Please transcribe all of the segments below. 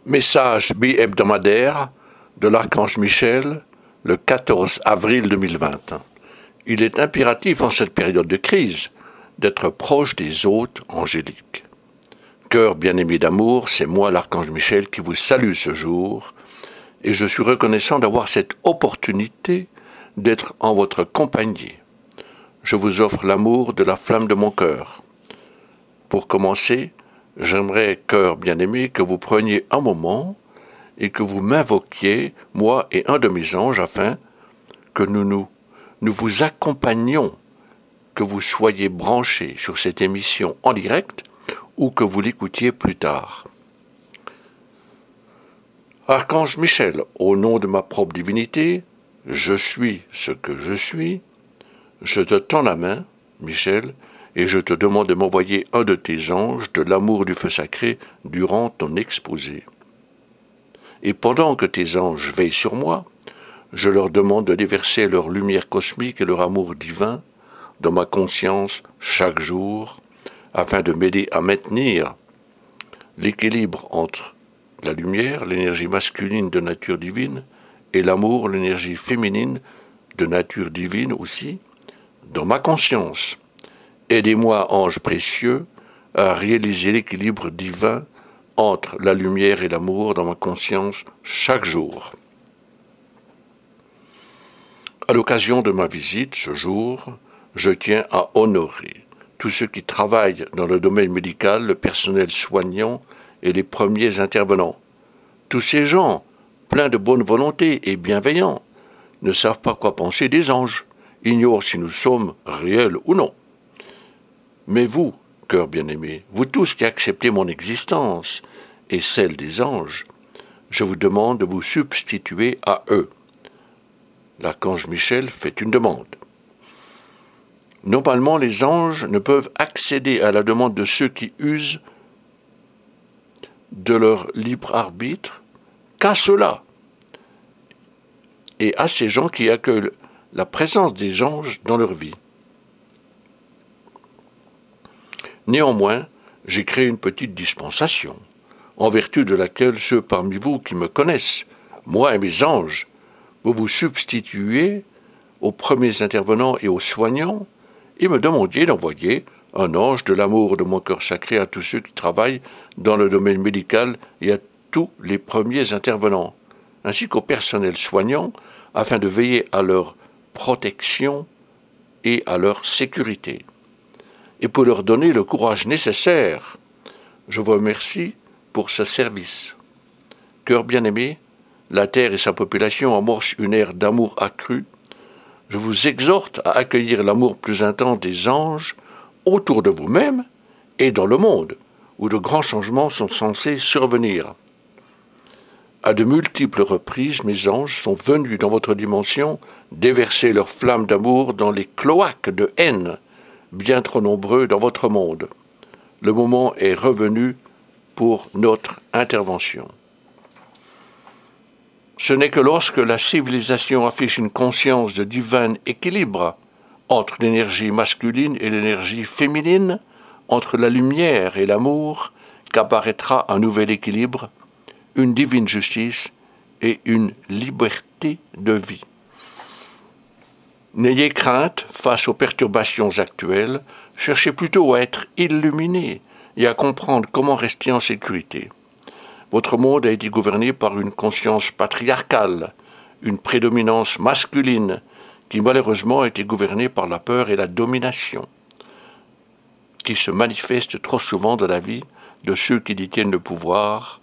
Message bi-hebdomadaire de l'Archange Michel, le 14 avril 2020. Il est impératif en cette période de crise d'être proche des hôtes angéliques. Cœur bien-aimé d'amour, c'est moi l'Archange Michel qui vous salue ce jour, et je suis reconnaissant d'avoir cette opportunité d'être en votre compagnie. Je vous offre l'amour de la flamme de mon cœur. Pour commencer, j'aimerais, cœur bien-aimé, que vous preniez un moment et que vous m'invoquiez, moi et un de mes anges, afin que nous vous accompagnions, que vous soyez branchés sur cette émission en direct ou que vous l'écoutiez plus tard. Archange Michel, au nom de ma propre divinité, je suis ce que je suis, je te tends la main, Michel, et je te demande de m'envoyer un de tes anges de l'amour du feu sacré durant ton exposé. Et pendant que tes anges veillent sur moi, je leur demande de déverser leur lumière cosmique et leur amour divin dans ma conscience chaque jour, afin de m'aider à maintenir l'équilibre entre la lumière, l'énergie masculine de nature divine, et l'amour, l'énergie féminine de nature divine aussi, dans ma conscience. Aidez-moi, ange précieux, à réaliser l'équilibre divin entre la lumière et l'amour dans ma conscience chaque jour. À l'occasion de ma visite ce jour, je tiens à honorer tous ceux qui travaillent dans le domaine médical, le personnel soignant et les premiers intervenants. Tous ces gens, pleins de bonne volonté et bienveillants, ne savent pas quoi penser des anges, ignorent si nous sommes réels ou non. Mais vous, cœur bien-aimé, vous tous qui acceptez mon existence et celle des anges, je vous demande de vous substituer à eux. L'archange Michel fait une demande. Normalement, les anges ne peuvent accéder à la demande de ceux qui usent de leur libre arbitre qu'à ceux-là, et à ces gens qui accueillent la présence des anges dans leur vie. Néanmoins, j'ai créé une petite dispensation, en vertu de laquelle ceux parmi vous qui me connaissent, moi et mes anges, vous vous substituez aux premiers intervenants et aux soignants, et me demandiez d'envoyer un ange de l'amour de mon cœur sacré à tous ceux qui travaillent dans le domaine médical et à tous les premiers intervenants, ainsi qu'au personnel soignant, afin de veiller à leur protection et à leur sécurité. Et pour leur donner le courage nécessaire, je vous remercie pour ce service. Cœur bien-aimé, la Terre et sa population amorcent une ère d'amour accru. Je vous exhorte à accueillir l'amour plus intense des anges autour de vous-même et dans le monde, où de grands changements sont censés survenir. À de multiples reprises, mes anges sont venus dans votre dimension déverser leurs flammes d'amour dans les cloaques de haine, bien trop nombreux dans votre monde. Le moment est revenu pour notre intervention. Ce n'est que lorsque la civilisation affiche une conscience de divin équilibre entre l'énergie masculine et l'énergie féminine, entre la lumière et l'amour, qu'apparaîtra un nouvel équilibre, une divine justice et une liberté de vie. N'ayez crainte face aux perturbations actuelles, cherchez plutôt à être illuminé et à comprendre comment rester en sécurité. Votre monde a été gouverné par une conscience patriarcale, une prédominance masculine, qui malheureusement a été gouvernée par la peur et la domination, qui se manifeste trop souvent dans la vie de ceux qui détiennent le pouvoir.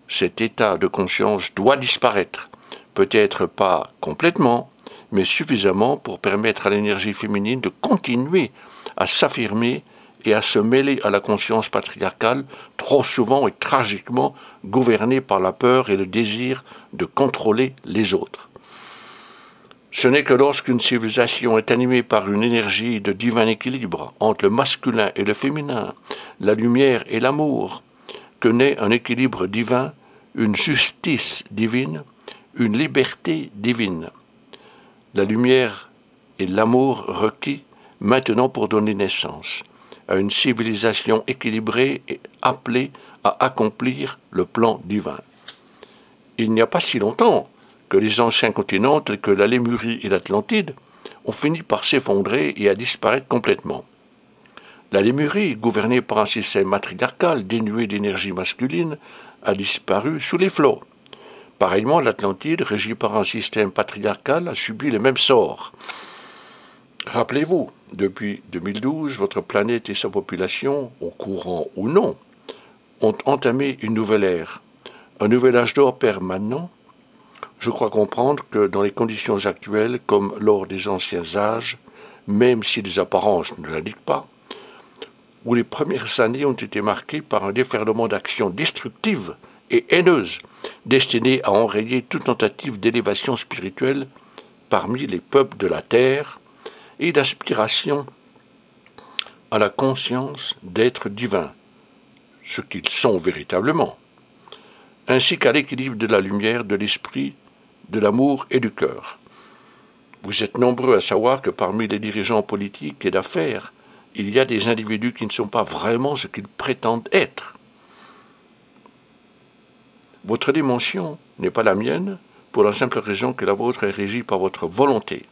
Cet état de conscience doit disparaître, peut-être pas complètement, mais suffisamment pour permettre à l'énergie féminine de continuer à s'affirmer et à se mêler à la conscience patriarcale, trop souvent et tragiquement gouvernée par la peur et le désir de contrôler les autres. Ce n'est que lorsqu'une civilisation est animée par une énergie de divin équilibre entre le masculin et le féminin, la lumière et l'amour, que naît un équilibre divin, une justice divine, une liberté divine. La lumière et l'amour requis maintenant pour donner naissance à une civilisation équilibrée et appelée à accomplir le plan divin. Il n'y a pas si longtemps que les anciens continents tels que la Lémurie et l'Atlantide ont fini par s'effondrer et à disparaître complètement. La Lémurie, gouvernée par un système matriarcal dénué d'énergie masculine, a disparu sous les flots. Pareillement, l'Atlantide, régie par un système patriarcal, a subi le même sort. Rappelez-vous, depuis 2012, votre planète et sa population, au courant ou non, ont entamé une nouvelle ère, un nouvel âge d'or permanent. Je crois comprendre que dans les conditions actuelles, comme lors des anciens âges, même si les apparences ne l'indiquent pas, où les premières années ont été marquées par un déferlement d'actions destructives et haineuses, destinées à enrayer toute tentative d'élévation spirituelle parmi les peuples de la terre et d'aspiration à la conscience d'êtres divins, ce qu'ils sont véritablement, ainsi qu'à l'équilibre de la lumière, de l'esprit, de l'amour et du cœur. Vous êtes nombreux à savoir que parmi les dirigeants politiques et d'affaires, il y a des individus qui ne sont pas vraiment ce qu'ils prétendent être. Votre dimension n'est pas la mienne, pour la simple raison que la vôtre est régie par votre volonté.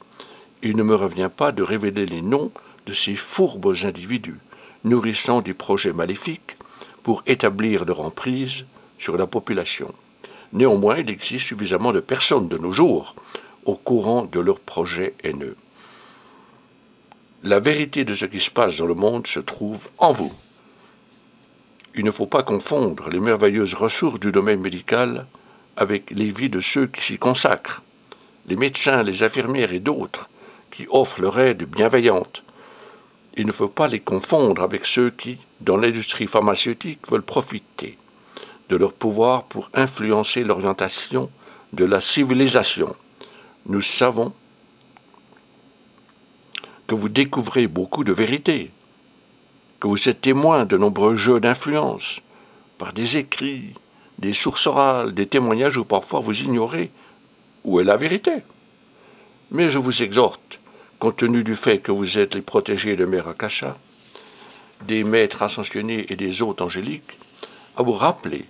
Il ne me revient pas de révéler les noms de ces fourbes individus, nourrissant des projets maléfiques pour établir leur emprise sur la population. Néanmoins, il existe suffisamment de personnes de nos jours au courant de leurs projets haineux. La vérité de ce qui se passe dans le monde se trouve en vous. Il ne faut pas confondre les merveilleuses ressources du domaine médical avec les vies de ceux qui s'y consacrent, les médecins, les infirmières et d'autres qui offrent leur aide bienveillante. Il ne faut pas les confondre avec ceux qui, dans l'industrie pharmaceutique, veulent profiter de leur pouvoir pour influencer l'orientation de la civilisation. Nous savons que vous découvrez beaucoup de vérités, que vous êtes témoin de nombreux jeux d'influence, par des écrits, des sources orales, des témoignages où parfois vous ignorez où est la vérité. Mais je vous exhorte, compte tenu du fait que vous êtes les protégés de Mère Akasha, des maîtres ascensionnés et des hôtes angéliques, à vous rappeler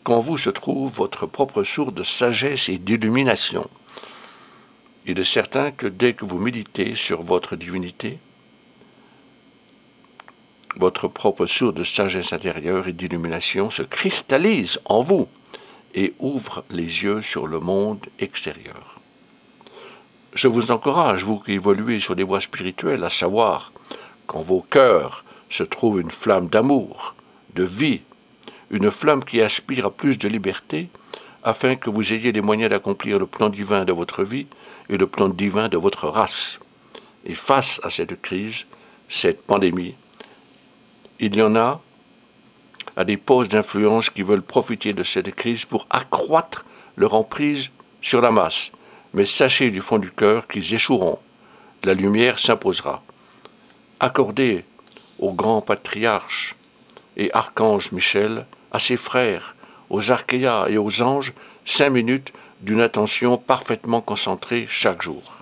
qu'en vous se trouve votre propre source de sagesse et d'illumination. Il est certain que dès que vous méditez sur votre divinité, votre propre source de sagesse intérieure et d'illumination se cristallise en vous et ouvre les yeux sur le monde extérieur. Je vous encourage, vous qui évoluez sur des voies spirituelles, à savoir qu'en vos cœurs se trouve une flamme d'amour, de vie, une flamme qui aspire à plus de liberté, afin que vous ayez les moyens d'accomplir le plan divin de votre vie et le plan divin de votre race. Et face à cette crise, cette pandémie, il y en a à des postes d'influence qui veulent profiter de cette crise pour accroître leur emprise sur la masse. Mais sachez du fond du cœur qu'ils échoueront. La lumière s'imposera. Accordez au grand patriarche et archange Michel, à ses frères, aux archéas et aux anges, 5 minutes d'une attention parfaitement concentrée chaque jour.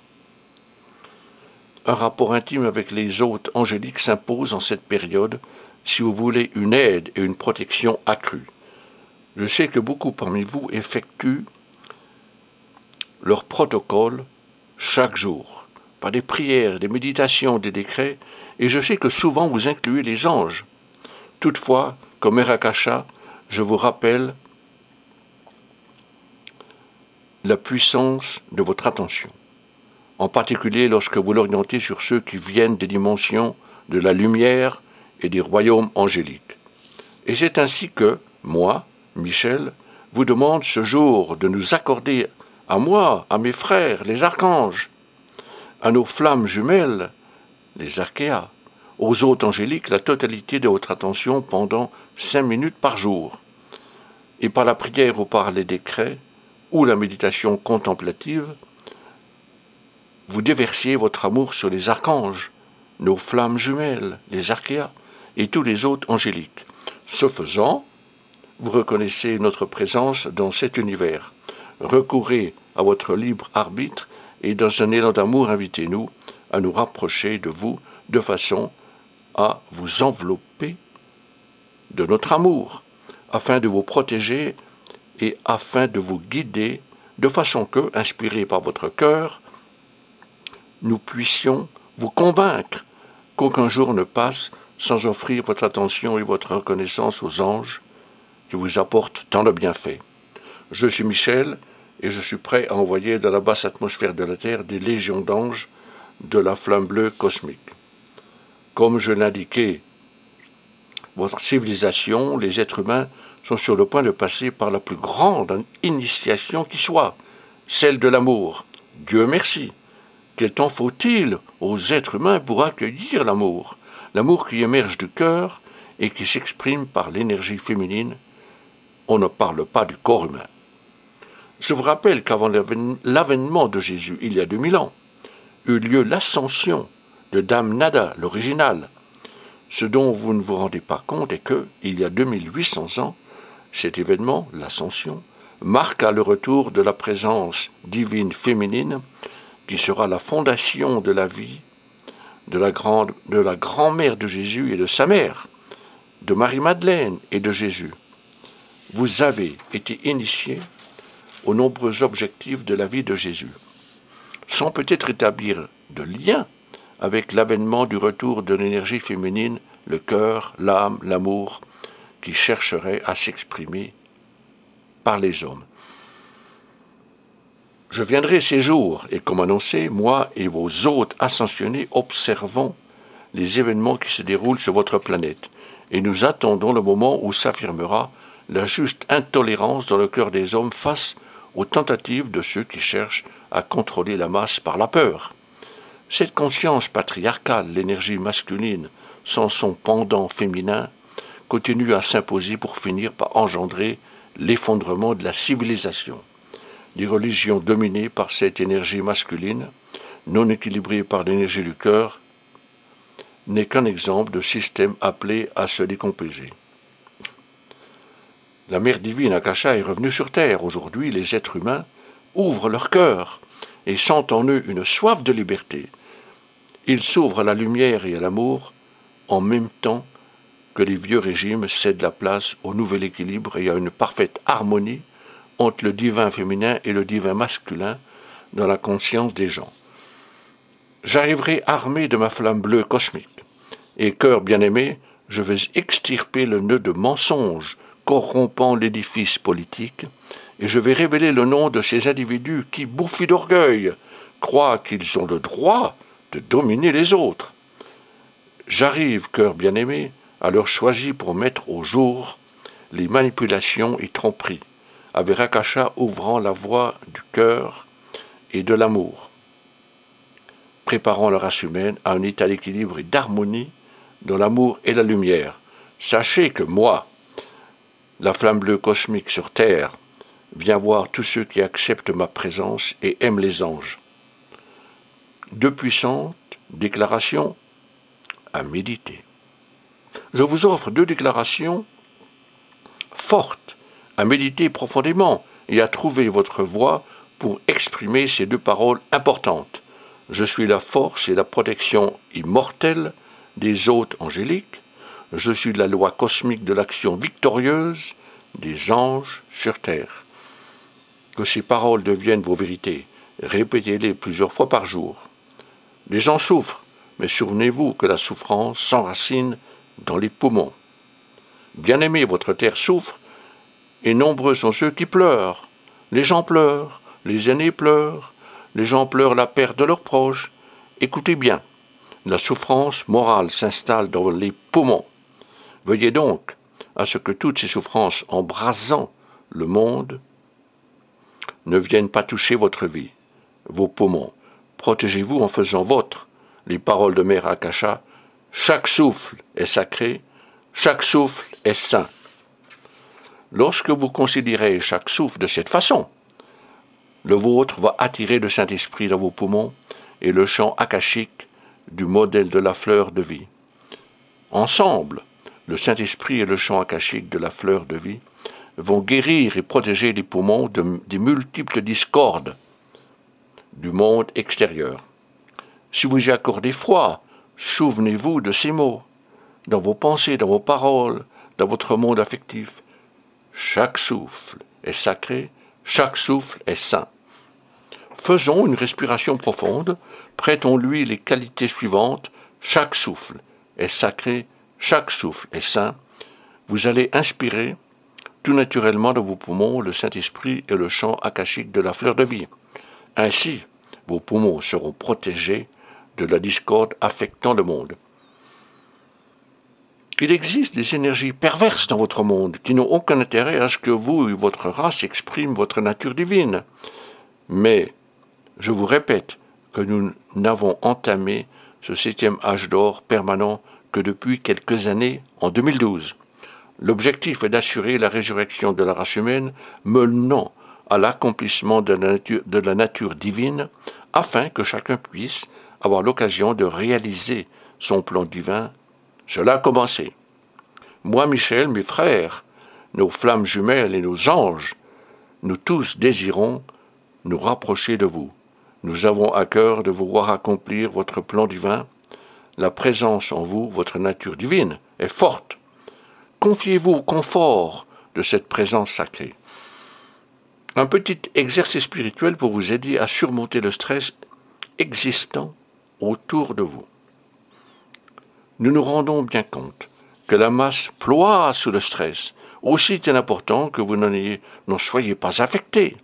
Un rapport intime avec les hôtes angéliques s'impose en cette période si vous voulez une aide et une protection accrue. Je sais que beaucoup parmi vous effectuent leur protocole chaque jour, par des prières, des méditations, des décrets, et je sais que souvent vous incluez les anges. Toutefois, comme Mère Akasha, je vous rappelle la puissance de votre attention, en particulier lorsque vous l'orientez sur ceux qui viennent des dimensions de la lumière et des royaumes angéliques. Et c'est ainsi que, moi, Michel, vous demande ce jour de nous accorder à moi, à mes frères, les archanges, à nos flammes jumelles, les archéas, aux hôtes angéliques, la totalité de votre attention pendant 5 minutes par jour. Et par la prière ou par les décrets, ou la méditation contemplative, vous déversiez votre amour sur les archanges, nos flammes jumelles, les archéas, et tous les hôtes angéliques. Ce faisant, vous reconnaissez notre présence dans cet univers. Recourez à votre libre arbitre et dans un élan d'amour, invitez-nous à nous rapprocher de vous de façon à vous envelopper de notre amour, afin de vous protéger et afin de vous guider, de façon que, inspirés par votre cœur, nous puissions vous convaincre qu'aucun jour ne passe sans offrir votre attention et votre reconnaissance aux anges qui vous apportent tant de bienfaits. Je suis Michel, et je suis prêt à envoyer dans la basse atmosphère de la Terre des légions d'anges de la flamme bleue cosmique. Comme je l'indiquais, votre civilisation, les êtres humains, sont sur le point de passer par la plus grande initiation qui soit, celle de l'amour. Dieu merci. Quel temps faut-il aux êtres humains pour accueillir l'amour? L'amour qui émerge du cœur et qui s'exprime par l'énergie féminine. On ne parle pas du corps humain. Je vous rappelle qu'avant l'avènement de Jésus, il y a 2000 ans, eut lieu l'ascension de Dame Nada, l'original. Ce dont vous ne vous rendez pas compte est que, il y a 2800 ans, cet événement, l'ascension, marqua le retour de la présence divine féminine qui sera la fondation de la vie de la grand-mère de Jésus et de sa mère, de Marie-Madeleine et de Jésus. Vous avez été initiés aux nombreux objectifs de la vie de Jésus, sans peut-être établir de lien avec l'avènement du retour de l'énergie féminine, le cœur, l'âme, l'amour, qui chercherait à s'exprimer par les hommes. Je viendrai ces jours, et comme annoncé, moi et vos hôtes ascensionnés observons les événements qui se déroulent sur votre planète, et nous attendons le moment où s'affirmera la juste intolérance dans le cœur des hommes face aux tentatives de ceux qui cherchent à contrôler la masse par la peur. Cette conscience patriarcale, l'énergie masculine, sans son pendant féminin, continue à s'imposer pour finir par engendrer l'effondrement de la civilisation. Les religions dominées par cette énergie masculine, non équilibrée par l'énergie du cœur, n'est qu'un exemple de système appelé à se décomposer. La mère divine Akasha est revenue sur Terre. Aujourd'hui, les êtres humains ouvrent leur cœur et sentent en eux une soif de liberté. Ils s'ouvrent à la lumière et à l'amour en même temps que les vieux régimes cèdent la place au nouvel équilibre et à une parfaite harmonie entre le divin féminin et le divin masculin dans la conscience des gens. J'arriverai armé de ma flamme bleue cosmique, et cœur bien-aimé, je vais extirper le nœud de mensonge corrompant l'édifice politique, et je vais révéler le nom de ces individus qui, bouffis d'orgueil, croient qu'ils ont le droit de dominer les autres. J'arrive, cœur bien-aimé, à l'heure choisie pour mettre au jour les manipulations et tromperies, avec Akasha ouvrant la voie du cœur et de l'amour, préparant la race humaine à un état d'équilibre et d'harmonie dans l'amour et la lumière. Sachez que moi, la flamme bleue cosmique sur Terre, viens voir tous ceux qui acceptent ma présence et aiment les anges. Deux puissantes déclarations à méditer. Je vous offre deux déclarations fortes à méditer profondément et à trouver votre voie pour exprimer ces deux paroles importantes. Je suis la force et la protection immortelle des hôtes angéliques. Je suis la loi cosmique de l'action victorieuse des anges sur terre. Que ces paroles deviennent vos vérités. Répétez-les plusieurs fois par jour. Les gens souffrent, mais souvenez-vous que la souffrance s'enracine dans les poumons. Bien-aimés, votre terre souffre, et nombreux sont ceux qui pleurent. Les gens pleurent, les aînés pleurent, les gens pleurent la perte de leurs proches. Écoutez bien, la souffrance morale s'installe dans les poumons. Veuillez donc à ce que toutes ces souffrances embrasant le monde ne viennent pas toucher votre vie, vos poumons. Protégez-vous en faisant vôtre les paroles de Mère Akasha. Chaque souffle est sacré, chaque souffle est saint. Lorsque vous considérez chaque souffle de cette façon, le vôtre va attirer le Saint-Esprit dans vos poumons et le chant akashique du modèle de la fleur de vie. Ensemble, le Saint-Esprit et le chant akashique de la fleur de vie vont guérir et protéger les poumons des multiples discordes, du monde extérieur. Si vous y accordez foi, souvenez-vous de ces mots, dans vos pensées, dans vos paroles, dans votre monde affectif. Chaque souffle est sacré, chaque souffle est saint. Faisons une respiration profonde, prêtons-lui les qualités suivantes. Chaque souffle est sacré, chaque souffle est saint. Vous allez inspirer tout naturellement dans vos poumons le Saint-Esprit et le chant akashique de la fleur de vie. Ainsi, vos poumons seront protégés de la discorde affectant le monde. Il existe des énergies perverses dans votre monde qui n'ont aucun intérêt à ce que vous et votre race expriment votre nature divine. Mais, je vous répète que nous n'avons entamé ce 7e âge d'or permanent que depuis quelques années, en 2012. L'objectif est d'assurer la résurrection de la race humaine menant à l'accomplissement de la nature divine afin que chacun puisse avoir l'occasion de réaliser son plan divin. Cela a commencé. Moi, Michel, mes frères, nos flammes jumelles et nos anges, nous tous désirons nous rapprocher de vous. Nous avons à cœur de vous voir accomplir votre plan divin. La présence en vous, votre nature divine, est forte. Confiez-vous au confort de cette présence sacrée. Un petit exercice spirituel pour vous aider à surmonter le stress existant autour de vous. Nous nous rendons bien compte que la masse ploie sous le stress. Aussi est-il important que vous n'en soyez pas affecté.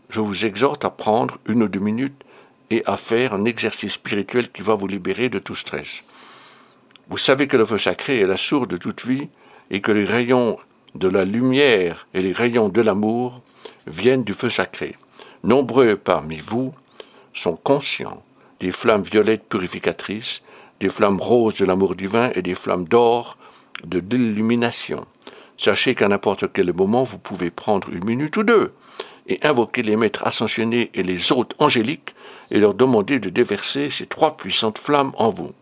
Je vous exhorte à prendre 1 ou 2 minutes et à faire un exercice spirituel qui va vous libérer de tout stress. Vous savez que le feu sacré est la source de toute vie et que les rayons de la lumière et les rayons de l'amour viennent du feu sacré. Nombreux parmi vous sont conscients des flammes violettes purificatrices, des flammes roses de l'amour divin et des flammes d'or de l'illumination. Sachez qu'à n'importe quel moment, vous pouvez prendre 1 minute ou 2 et invoquer les maîtres ascensionnés et les hôtes angéliques et leur demander de déverser ces 3 puissantes flammes en vous.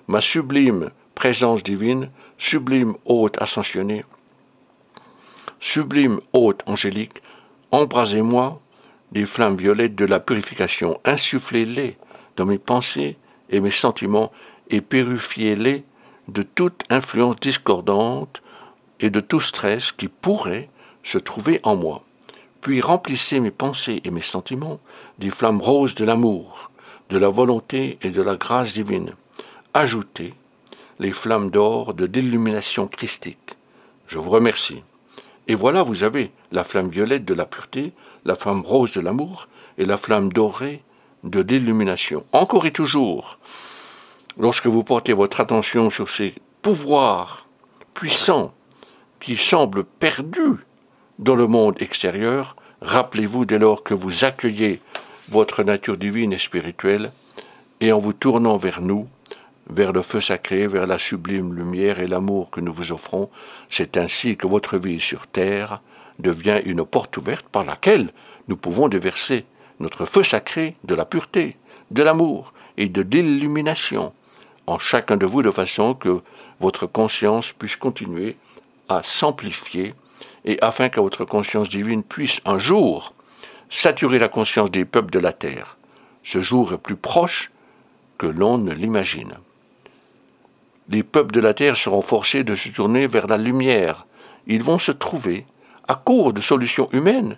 Ma sublime présence divine, sublime hôte ascensionné, sublime hôte angélique, embrasez-moi des flammes violettes de la purification, insufflez-les dans mes pensées et mes sentiments et purifiez-les de toute influence discordante et de tout stress qui pourrait se trouver en moi. Puis remplissez mes pensées et mes sentiments des flammes roses de l'amour, de la volonté et de la grâce divine. Ajoutez les flammes d'or de l'illumination christique. Je vous remercie. Et voilà, vous avez la flamme violette de la pureté, la flamme rose de l'amour et la flamme dorée de l'illumination. Encore et toujours, lorsque vous portez votre attention sur ces pouvoirs puissants qui semblent perdus dans le monde extérieur, rappelez-vous dès lors que vous accueillez votre nature divine et spirituelle et en vous tournant vers nous, vers le feu sacré, vers la sublime lumière et l'amour que nous vous offrons, c'est ainsi que votre vie sur terre devient une porte ouverte par laquelle nous pouvons déverser notre feu sacré de la pureté, de l'amour et de l'illumination en chacun de vous de façon que votre conscience puisse continuer à s'amplifier et afin que votre conscience divine puisse un jour saturer la conscience des peuples de la terre. Ce jour est plus proche que l'on ne l'imagine. Les peuples de la terre seront forcés de se tourner vers la lumière. Ils vont se trouver à court de solutions humaines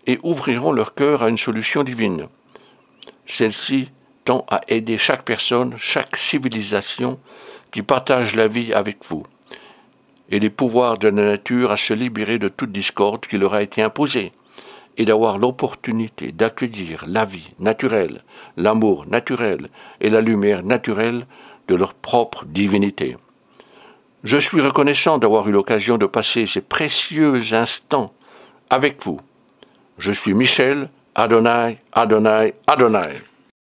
et ouvriront leur cœur à une solution divine. Celle-ci tend à aider chaque personne, chaque civilisation qui partage la vie avec vous et les pouvoirs de la nature à se libérer de toute discorde qui leur a été imposée et d'avoir l'opportunité d'accueillir la vie naturelle, l'amour naturel et la lumière naturelle de leur propre divinité. Je suis reconnaissant d'avoir eu l'occasion de passer ces précieux instants avec vous. Je suis Michel, Adonai, Adonai, Adonai.